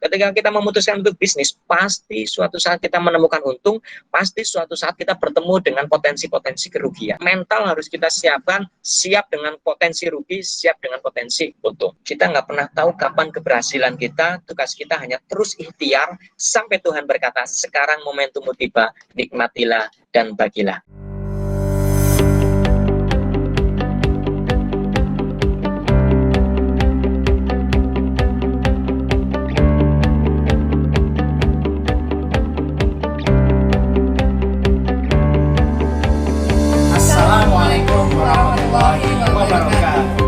Ketika kita memutuskan untuk bisnis, pasti suatu saat kita menemukan untung, pasti suatu saat kita bertemu dengan potensi-potensi kerugian. Mental harus kita siapkan, siap dengan potensi rugi, siap dengan potensi untung. Kita nggak pernah tahu kapan keberhasilan kita, tugas kita hanya terus ikhtiar, sampai Tuhan berkata, sekarang momentummu tiba, nikmatilah dan bagilah.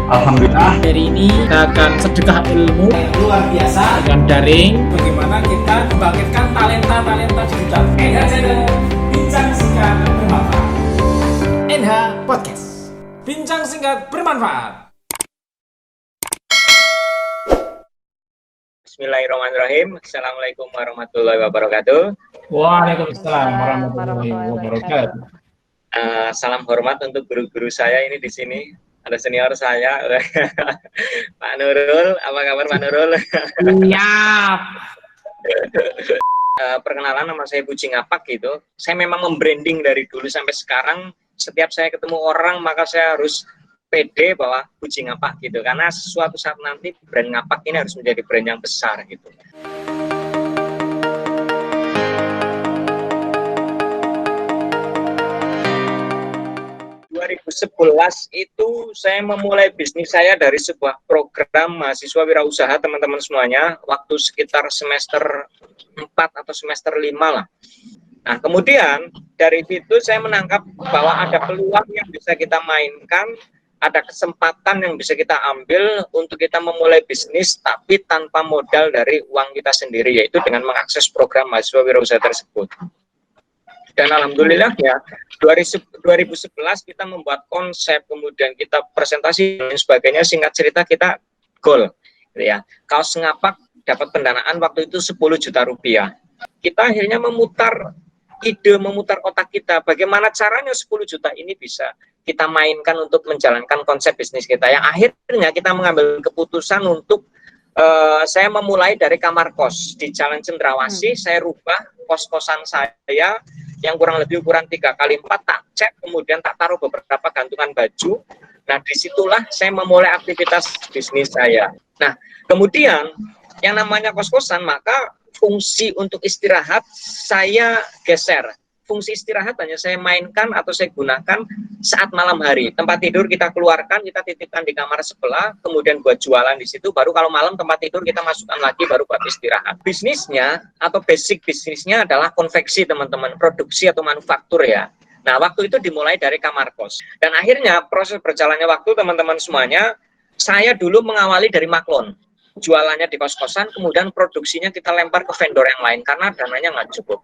Alhamdulillah, hari ini kita akan sedekah ilmu luar biasa dengan daring. Bagaimana kita membangkitkan talenta-talenta digital. NH Channel, bincang singkat bermanfaat. NH Podcast, bincang singkat bermanfaat. Bismillahirrahmanirrahim. Assalamualaikum warahmatullahi wabarakatuh. Waalaikumsalam warahmatullahi wabarakatuh. Salam hormat untuk guru-guru saya ini di sini. Ada senior saya, Pak Nurul. Apa kabar Pak Nurul? Siap. Perkenalan, nama saya Buci Ngapak gitu. Saya memang membranding dari dulu sampai sekarang. Setiap saya ketemu orang, maka saya harus pede bahwa Buci Ngapak gitu. Karena suatu saat nanti brand Ngapak ini harus menjadi brand yang besar gitu. 2011 itu saya memulai bisnis saya dari sebuah program mahasiswa wirausaha, teman-teman semuanya, waktu sekitar semester 4 atau semester 5 lah. Nah, kemudian dari situ saya menangkap bahwa ada peluang yang bisa kita mainkan, ada kesempatan yang bisa kita ambil untuk kita memulai bisnis tapi tanpa modal dari uang kita sendiri, yaitu dengan mengakses program mahasiswa wirausaha tersebut. Dan alhamdulillah ya, 2011 kita membuat konsep, kemudian kita presentasi dan sebagainya. Singkat cerita kita goal, gitu ya. Kaos Ngapak dapat pendanaan waktu itu 10 juta rupiah. Kita akhirnya memutar otak kita, bagaimana caranya 10 juta ini bisa kita mainkan untuk menjalankan konsep bisnis kita. Yang akhirnya kita mengambil keputusan untuk saya memulai dari kamar kos di Jalan Cendrawasih. Saya rubah kos-kosan saya yang kurang lebih ukuran 3x4, tak cat, kemudian tak taruh beberapa gantungan baju. Nah, disitulah saya memulai aktivitas bisnis saya. Nah, kemudian yang namanya kos-kosan, maka fungsi untuk istirahat saya geser. Fungsi istirahat hanya saya mainkan atau saya gunakan saat malam hari. Tempat tidur kita keluarkan, kita titipkan di kamar sebelah, kemudian buat jualan di situ. Baru kalau malam tempat tidur kita masukkan lagi, baru buat istirahat. Bisnisnya atau basic bisnisnya adalah konveksi, teman-teman, produksi atau manufaktur ya. Nah, waktu itu dimulai dari kamar kos. Dan akhirnya proses berjalannya waktu, teman-teman semuanya, saya dulu mengawali dari maklon. Jualannya di kos-kosan, kemudian produksinya kita lempar ke vendor yang lain karena dananya nggak cukup.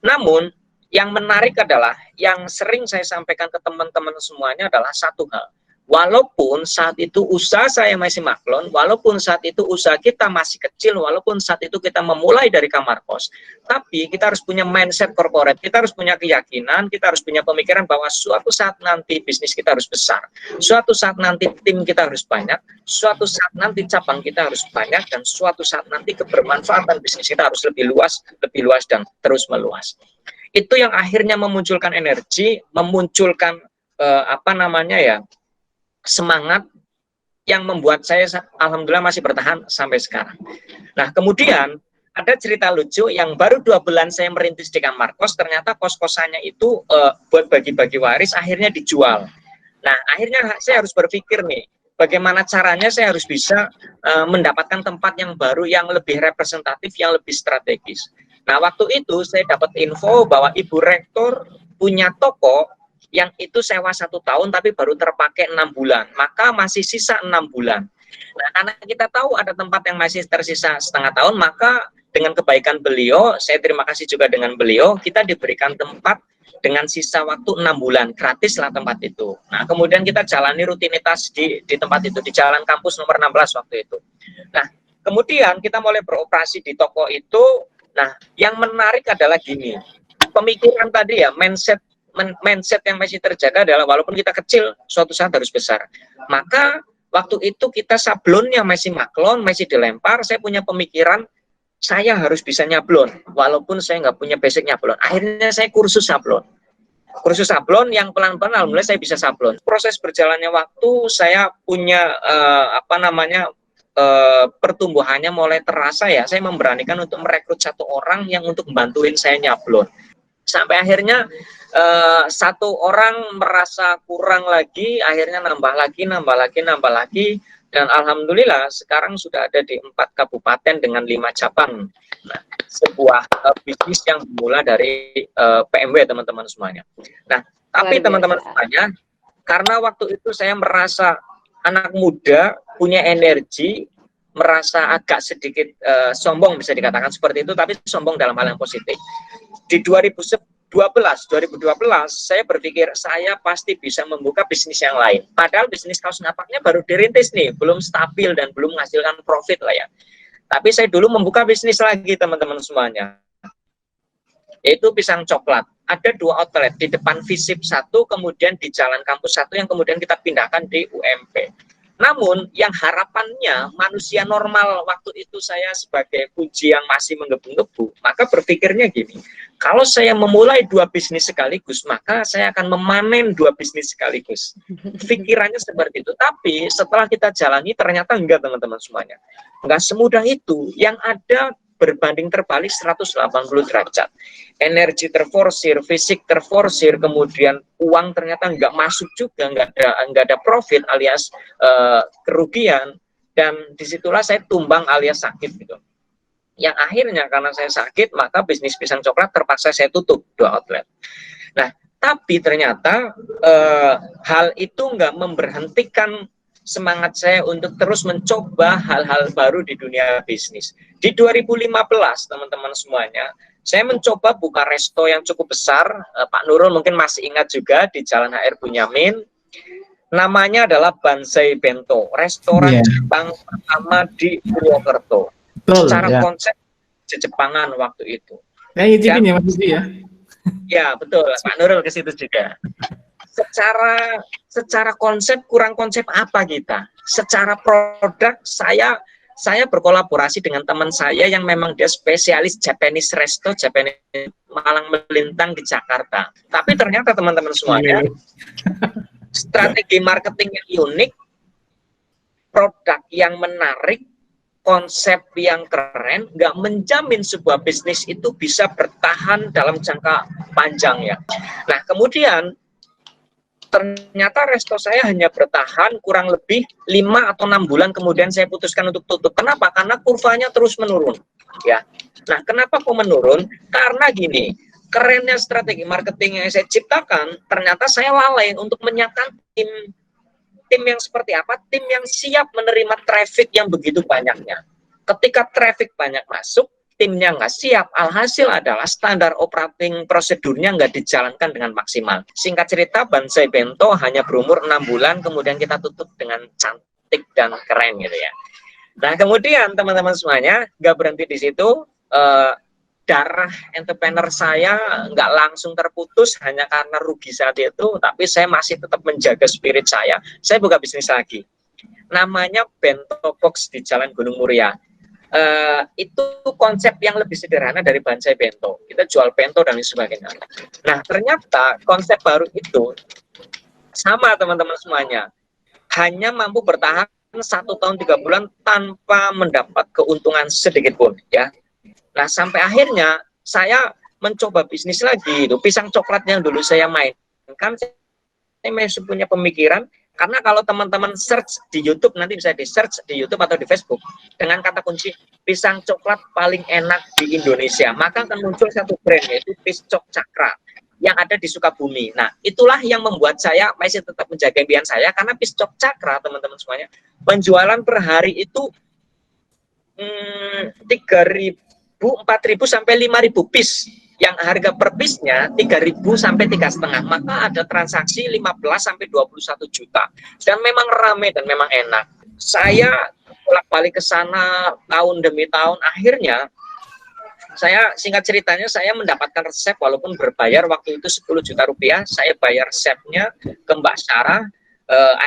Namun yang menarik adalah, yang sering saya sampaikan ke teman-teman semuanya adalah satu hal. Walaupun saat itu usaha saya masih maklon, walaupun saat itu usaha kita masih kecil, walaupun saat itu kita memulai dari kamar kos, tapi kita harus punya mindset corporate, kita harus punya keyakinan, kita harus punya pemikiran bahwa suatu saat nanti bisnis kita harus besar, suatu saat nanti tim kita harus banyak, suatu saat nanti cabang kita harus banyak, dan suatu saat nanti kebermanfaatan bisnis kita harus lebih luas dan terus meluas. Itu yang akhirnya memunculkan energi, memunculkan semangat yang membuat saya alhamdulillah masih bertahan sampai sekarang. Nah, kemudian ada cerita lucu yang baru 2 bulan saya merintis di kamar kos, ternyata kos-kosannya itu buat bagi-bagi waris, akhirnya dijual. Nah, akhirnya saya harus berpikir nih, bagaimana caranya saya harus bisa mendapatkan tempat yang baru, yang lebih representatif, yang lebih strategis. Nah, waktu itu saya dapat info bahwa Ibu Rektor punya toko yang itu sewa 1 tahun tapi baru terpakai 6 bulan. Maka masih sisa 6 bulan. Nah, karena kita tahu ada tempat yang masih tersisa setengah tahun, maka dengan kebaikan beliau, saya terima kasih juga dengan beliau, kita diberikan tempat dengan sisa waktu 6 bulan. Gratis lah tempat itu. Nah, kemudian kita jalani rutinitas di tempat itu, di Jalan Kampus nomor 16 waktu itu. Nah, kemudian kita mulai beroperasi di toko itu. Nah, yang menarik adalah gini, pemikiran tadi ya, mindset yang masih terjaga adalah walaupun kita kecil, suatu saat harus besar. Maka waktu itu kita sablonnya masih maklon, masih dilempar, saya punya pemikiran saya harus bisa nyablon, walaupun saya nggak punya basic nyablon. Akhirnya saya kursus sablon. Kursus sablon yang pelan-pelan, alhamdulillah saya bisa sablon. Proses berjalannya waktu, saya punya pertumbuhannya mulai terasa ya. Saya memberanikan untuk merekrut satu orang yang untuk membantuin saya nyablon. Sampai akhirnya satu orang merasa kurang lagi, akhirnya nambah lagi, dan alhamdulillah sekarang sudah ada di 4 kabupaten dengan 5 cabang. Nah, sebuah bisnis yang dimulai dari PMW teman-teman semuanya. Nah, tapi teman-teman semuanya, karena waktu itu saya merasa anak muda punya energi, merasa agak sedikit sombong bisa dikatakan seperti itu, tapi sombong dalam hal yang positif. Di 2012 saya berpikir saya pasti bisa membuka bisnis yang lain. Padahal bisnis kaos napaknya baru dirintis nih, belum stabil dan belum menghasilkan profit lah ya. Tapi saya dulu membuka bisnis lagi teman-teman semuanya, yaitu pisang coklat. Ada 2 outlet, di depan Visip 1, kemudian di Jalan Kampus 1 yang kemudian kita pindahkan di UMP. Namun yang harapannya manusia normal waktu itu, saya sebagai puji yang masih menggebu-gebu, maka berpikirnya gini, kalau saya memulai 2 bisnis sekaligus, maka saya akan memanen 2 bisnis sekaligus. Pikirannya seperti itu. Tapi setelah kita jalani ternyata enggak teman-teman semuanya. Enggak semudah itu. Yang ada berbanding terbalik 180 derajat. Energi terforsir, fisik terforsir, kemudian uang ternyata nggak masuk juga, nggak ada profit alias kerugian, dan disitulah saya tumbang alias sakit gitu. Yang akhirnya karena saya sakit, maka bisnis pisang coklat terpaksa saya tutup 2 outlet. Nah, tapi ternyata hal itu nggak memberhentikan semangat saya untuk terus mencoba hal-hal baru di dunia bisnis. Di 2015, teman-teman semuanya, saya mencoba buka resto yang cukup besar. Pak Nurul mungkin masih ingat juga, di Jalan HR Bunyamin. Namanya adalah Banzai Bento, restoran Jepang pertama di Purwokerto. Secara konsep Jepangan waktu itu. Ngicipin ya Mas Didi ya? Ya, betul. Pak Nurul ke situ juga. Secara konsep kurang konsep apa kita? Secara produk saya berkolaborasi dengan teman saya yang memang dia spesialis Japanese resto, Japanese malang melintang di Jakarta. Tapi ternyata teman-teman semuanya, strategi marketing yang unik, produk yang menarik, konsep yang keren, nggak menjamin sebuah bisnis itu bisa bertahan dalam jangka panjang ya. Nah, kemudian ternyata resto saya hanya bertahan kurang lebih 5 atau 6 bulan, kemudian saya putuskan untuk tutup. Kenapa? Karena kurvanya terus menurun. Ya. Nah, kenapa kok menurun? Karena gini, kerennya strategi marketing yang saya ciptakan, ternyata saya lalai untuk menyiapkan tim yang seperti apa, tim yang siap menerima traffic yang begitu banyaknya. Ketika traffic banyak masuk, timnya nggak siap, alhasil adalah standar operating prosedurnya nggak dijalankan dengan maksimal. Singkat cerita, Banzai Bento hanya berumur 6 bulan, kemudian kita tutup dengan cantik dan keren gitu ya. Nah, kemudian teman-teman semuanya, nggak berhenti di situ, darah entrepreneur saya nggak langsung terputus hanya karena rugi saat itu, tapi saya masih tetap menjaga spirit saya. Saya buka bisnis lagi, namanya Bento Box di Jalan Gunung Muria. Itu konsep yang lebih sederhana dari Banzai Bento. Kita jual bento dan sebagainya. Nah, ternyata konsep baru itu sama teman-teman semuanya, hanya mampu bertahan 1 tahun 3 bulan tanpa mendapat keuntungan sedikit pun ya. Nah, sampai akhirnya saya mencoba bisnis lagi, itu pisang coklat yang dulu saya mainkan. Saya masih punya pemikiran, karena kalau teman-teman search di YouTube, nanti bisa di search di YouTube atau di Facebook dengan kata kunci pisang coklat paling enak di Indonesia, maka akan muncul satu brand, yaitu Piscok Cakra yang ada di Sukabumi. Nah, itulah yang membuat saya masih tetap menjaga impian saya, karena Piscok Cakra, teman-teman semuanya, penjualan per hari itu 3.000, 4.000 sampai 5.000 piece, yang harga per piece-nya 3.000 sampai 3,5, maka ada transaksi 15 sampai 21 juta. Dan memang ramai dan memang enak. Saya bolak-balik ke sana tahun demi tahun. Akhirnya saya, singkat ceritanya, saya mendapatkan resep walaupun berbayar waktu itu 10 juta rupiah. Saya bayar resepnya ke Mbak Sarah.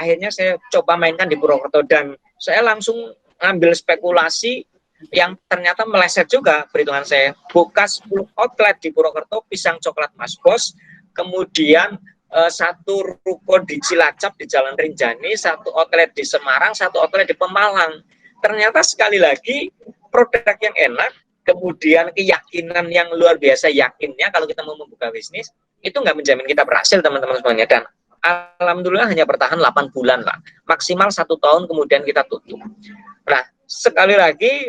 Akhirnya saya coba mainkan di Purwokerto, dan saya langsung ngambil spekulasi yang ternyata meleset juga perhitungan saya. Buka 10 outlet di Purwokerto, pisang coklat Mas Bos, kemudian satu ruko di Cilacap di Jalan Rinjani, satu outlet di Semarang, satu outlet di Pemalang. Ternyata sekali lagi produk yang enak, kemudian keyakinan yang luar biasa yakinnya kalau kita mau membuka bisnis, itu nggak menjamin kita berhasil teman-teman semuanya. Dan alhamdulillah hanya bertahan 8 bulan lah, maksimal 1 tahun kemudian kita tutup. Nah, sekali lagi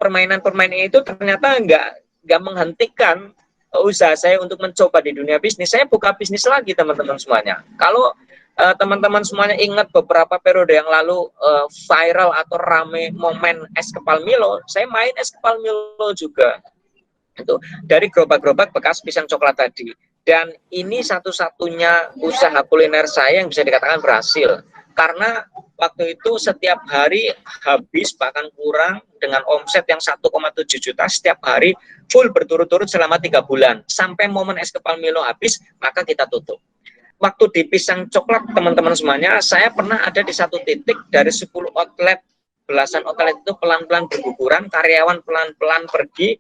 permainan-permainan itu ternyata nggak menghentikan usaha saya untuk mencoba di dunia bisnis. Saya buka bisnis lagi teman-teman semuanya. Kalau teman-teman semuanya ingat beberapa periode yang lalu viral atau rame momen es kepal Milo, saya main es kepal Milo juga. Itu dari gerobak-gerobak bekas pisang coklat tadi. Dan ini satu-satunya usaha kuliner saya yang bisa dikatakan berhasil. Karena waktu itu setiap hari habis bahkan kurang dengan omset yang 1,7 juta setiap hari full berturut-turut selama 3 bulan. Sampai momen es kepal Milo habis, maka kita tutup. Waktu di pisang coklat teman-teman semuanya, saya pernah ada di satu titik dari 10 outlet, belasan outlet itu pelan-pelan berguguran, karyawan pelan-pelan pergi.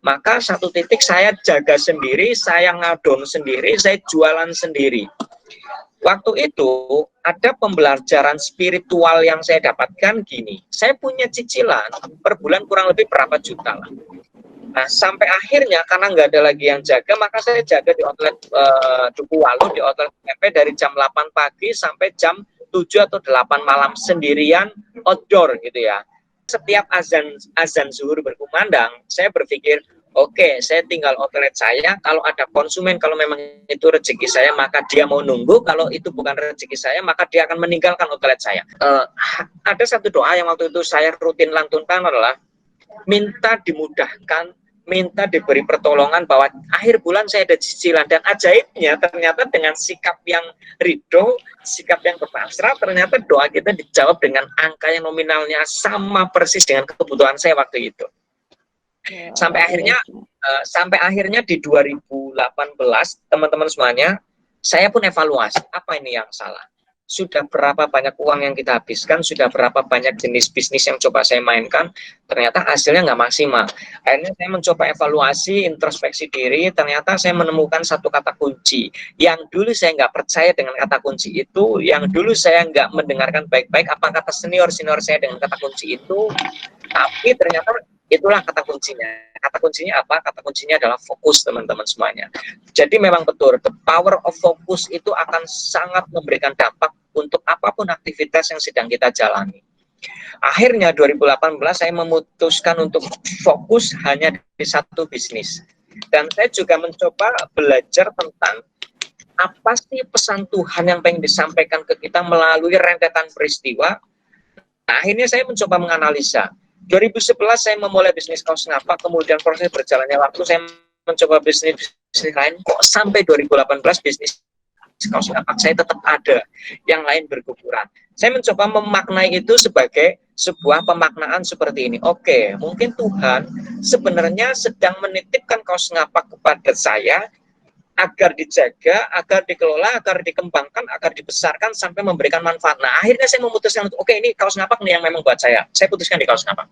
Maka satu titik saya jaga sendiri, saya ngadon sendiri, saya jualan sendiri. Waktu itu ada pembelajaran spiritual yang saya dapatkan gini, saya punya cicilan per bulan kurang lebih berapa juta lah. Nah, sampai akhirnya karena nggak ada lagi yang jaga, maka saya jaga di outlet Duku Walu, di outlet PP dari jam 8 pagi sampai jam 7 atau 8 malam sendirian outdoor gitu ya. Setiap azan zuhur berkumandang, saya berpikir, oke, saya tinggal outlet saya, kalau ada konsumen, kalau memang itu rezeki saya, maka dia mau nunggu, kalau itu bukan rezeki saya, maka dia akan meninggalkan outlet saya. Ada satu doa yang waktu itu saya rutin lantunkan adalah, minta dimudahkan, minta diberi pertolongan bahwa akhir bulan saya ada cicilan. Dan ajaibnya ternyata dengan sikap yang ridho, sikap yang berpasrah, ternyata doa kita dijawab dengan angka yang nominalnya sama persis dengan kebutuhan saya waktu itu. Sampai akhirnya di 2018 teman-teman semuanya, saya pun evaluasi apa ini yang salah. Sudah berapa banyak uang yang kita habiskan, sudah berapa banyak jenis bisnis yang coba saya mainkan, ternyata hasilnya nggak maksimal. Akhirnya saya mencoba evaluasi, introspeksi diri, ternyata saya menemukan satu kata kunci. Yang dulu saya nggak percaya dengan kata kunci itu, yang dulu saya nggak mendengarkan baik-baik apa kata senior-senior saya dengan kata kunci itu, tapi ternyata itulah kata kuncinya. Kata kuncinya apa? Kata kuncinya adalah fokus teman-teman semuanya. Jadi memang betul, the power of focus itu akan sangat memberikan dampak untuk apapun aktivitas yang sedang kita jalani. Akhirnya 2018 saya memutuskan untuk fokus hanya di satu bisnis. Dan saya juga mencoba belajar tentang apa sih pesan Tuhan yang pengen disampaikan ke kita melalui rentetan peristiwa. Nah, akhirnya saya mencoba menganalisa. 2011 saya memulai bisnis kaos ngapak, kemudian proses berjalannya waktu saya mencoba bisnis lain, kok sampai 2018 bisnis kaos ngapak saya tetap ada, yang lain berguguran. Saya mencoba memaknai itu sebagai sebuah pemaknaan seperti ini. Oke, mungkin Tuhan sebenarnya sedang menitipkan kaos ngapak kepada saya agar dijaga, agar dikelola, agar dikembangkan, agar dibesarkan sampai memberikan manfaat. Nah, akhirnya saya memutuskan untuk, oke, ini kaos ngapak nih yang memang buat saya. Saya putuskan di kaos ngapak.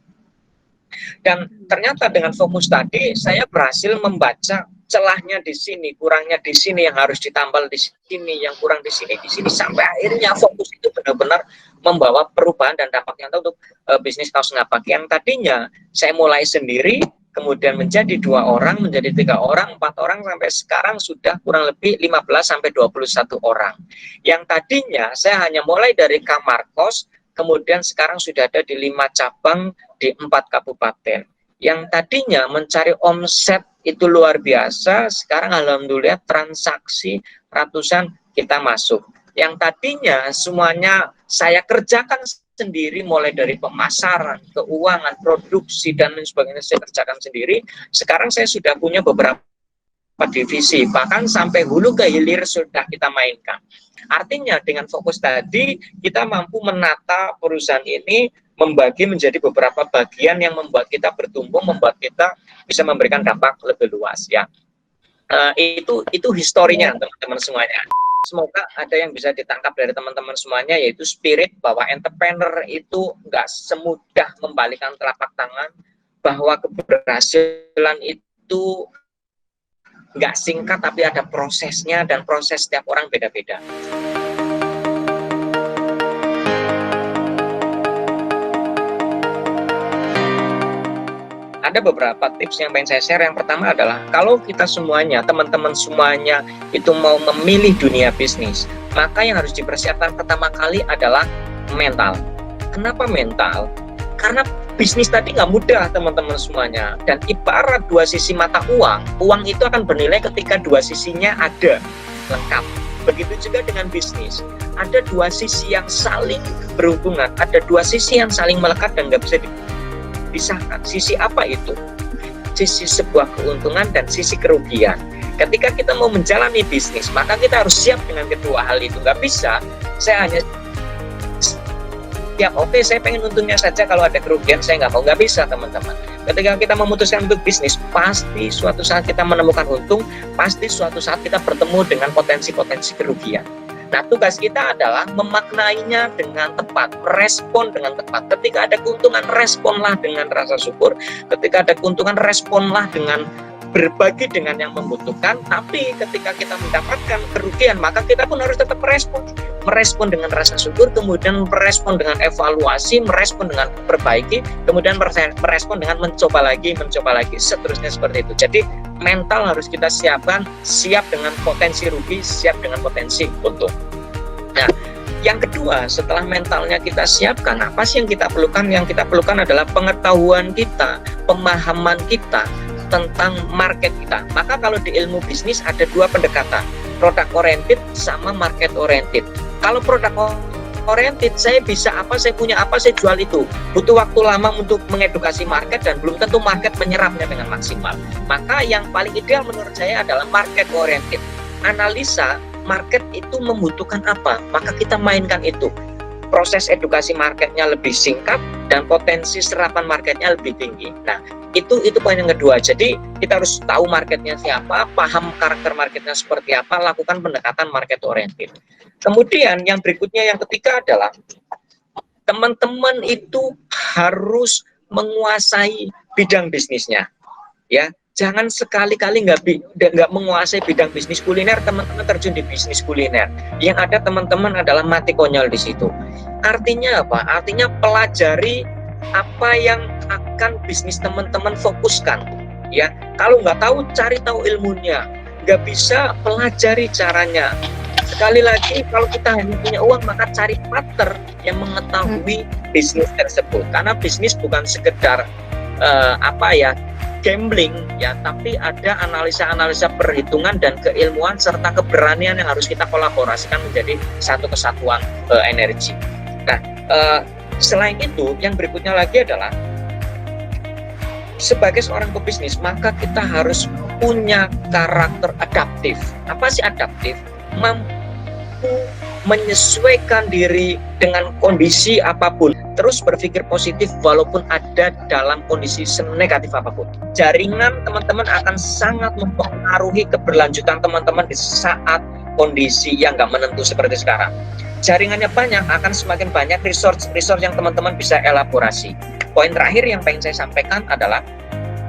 Dan ternyata dengan fokus tadi, saya berhasil membaca celahnya di sini, kurangnya di sini, yang harus ditambal di sini, yang kurang di sini, sampai akhirnya fokus itu benar-benar membawa perubahan dan dampak yang tahu untuk bisnis kaos ngapak. Yang tadinya saya mulai sendiri, kemudian menjadi 2 orang, menjadi 3 orang, 4 orang, sampai sekarang sudah kurang lebih 15 sampai 21 orang. Yang tadinya saya hanya mulai dari kamar kos, kemudian sekarang sudah ada di 5 cabang di 4 kabupaten. Yang tadinya mencari omset itu luar biasa, sekarang alhamdulillah transaksi ratusan kita masuk. Yang tadinya semuanya saya kerjakan sendiri, mulai dari pemasaran, keuangan, produksi, dan lain sebagainya saya kerjakan sendiri. Sekarang saya sudah punya beberapa divisi, bahkan sampai hulu ke hilir sudah kita mainkan. Artinya dengan fokus tadi, kita mampu menata perusahaan ini, membagi menjadi beberapa bagian yang membuat kita bertumbuh, membuat kita bisa memberikan dampak lebih luas. Ya, itu historinya teman-teman semuanya. Semoga ada yang bisa ditangkap dari teman-teman semuanya, yaitu spirit bahwa entrepreneur itu nggak semudah membalikan telapak tangan, bahwa keberhasilan itu nggak singkat, tapi ada prosesnya, dan proses setiap orang beda-beda. Ada beberapa tips yang pengen saya share. Yang pertama adalah, kalau kita semuanya, teman-teman semuanya itu mau memilih dunia bisnis, maka yang harus dipersiapkan pertama kali adalah mental. Kenapa mental? Karena bisnis tadi nggak mudah, teman-teman semuanya. Dan ibarat dua sisi mata uang, uang itu akan bernilai ketika dua sisinya ada, lengkap. Begitu juga dengan bisnis. Ada dua sisi yang saling berhubungan, ada dua sisi yang saling melekat dan nggak bisa dipisahkan. Sisi apa itu? Sisi sebuah keuntungan dan sisi kerugian. Ketika kita mau menjalani bisnis, maka kita harus siap dengan kedua hal itu. Nggak bisa, saya hanya oke, saya pengen untungnya saja, kalau ada kerugian saya nggak mau. Nggak bisa, teman-teman. Ketika kita memutuskan untuk bisnis, pasti suatu saat kita menemukan untung, pasti suatu saat kita bertemu dengan potensi-potensi kerugian. Nah, tugas kita adalah memaknainya dengan tepat, merespon dengan tepat. Ketika ada keuntungan, responlah dengan rasa syukur. Ketika ada keuntungan, responlah dengan berbagi dengan yang membutuhkan. Tapi ketika kita mendapatkan kerugian, maka kita pun harus tetap merespon dengan rasa syukur, kemudian merespon dengan evaluasi, merespon dengan perbaiki, kemudian merespon dengan mencoba lagi, seterusnya seperti itu. Jadi mental harus kita siapkan, siap dengan potensi rugi, siap dengan potensi untung. Nah, yang kedua, setelah mentalnya kita siapkan, apa sih yang kita perlukan? Yang kita perlukan adalah pengetahuan kita, pemahaman kita tentang market kita. Maka kalau di ilmu bisnis ada dua pendekatan, product oriented sama market oriented. Kalau product oriented, saya bisa apa, saya punya apa, saya jual itu. Butuh waktu lama untuk mengedukasi market dan belum tentu market menyerapnya dengan maksimal. Maka yang paling ideal menurut saya adalah market oriented. Analisa market itu membutuhkan apa, maka kita mainkan itu. Proses edukasi marketnya lebih singkat dan potensi serapan marketnya lebih tinggi. Nah, itu poin yang kedua. Jadi kita harus tahu marketnya siapa, paham karakter marketnya seperti apa, lakukan pendekatan market oriented. Kemudian yang berikutnya, yang ketiga adalah teman-teman itu harus menguasai bidang bisnisnya, ya. Jangan sekali-kali nggak menguasai bidang bisnis kuliner, teman-teman terjun di bisnis kuliner. Yang ada teman-teman adalah mati konyol di situ. Artinya apa? Artinya pelajari apa yang akan bisnis teman-teman fokuskan. Ya, kalau nggak tahu, cari tahu ilmunya. Nggak bisa, pelajari caranya. Sekali lagi, kalau kita hanya punya uang, maka cari partner yang mengetahui bisnis tersebut. Karena bisnis bukan sekedar gambling, ya, tapi ada analisa-analisa perhitungan dan keilmuan serta keberanian yang harus kita kolaborasikan menjadi satu kesatuan energi. Nah, selain itu, yang berikutnya lagi adalah sebagai seorang pebisnis, maka kita harus punya karakter adaptif. Apa sih adaptif? Mampu menyesuaikan diri dengan kondisi apapun, terus berpikir positif walaupun ada dalam kondisi negatif apapun. Jaringan teman-teman akan sangat mempengaruhi keberlanjutan teman-teman di saat kondisi yang nggak menentu seperti sekarang. Jaringannya banyak, akan semakin banyak resource yang teman-teman bisa elaborasi. Poin terakhir yang pengen saya sampaikan adalah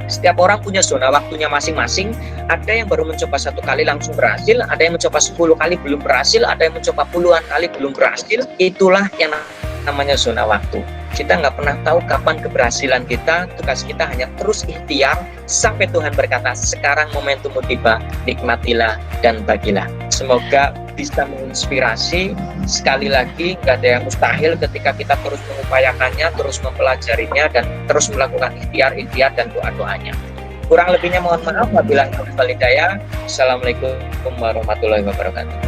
setiap orang punya zona waktunya masing-masing. Ada yang baru mencoba 1 kali langsung berhasil, ada yang mencoba 10 kali belum berhasil, ada yang mencoba puluhan kali belum berhasil. Itulah yang namanya zona waktu. Kita nggak pernah tahu kapan keberhasilan kita. Tugas kita hanya terus ikhtiar sampai Tuhan berkata, sekarang momentummu tiba, nikmatilah dan bagilah. Semoga bisa menginspirasi. Sekali lagi, nggak ada yang mustahil ketika kita terus mengupayakannya, terus mempelajarinya, dan terus melakukan ikhtiar dan doa-doanya. Kurang lebihnya mohon maaf. Wabillahi taufiq wal hidayah. Assalamualaikum warahmatullahi wabarakatuh.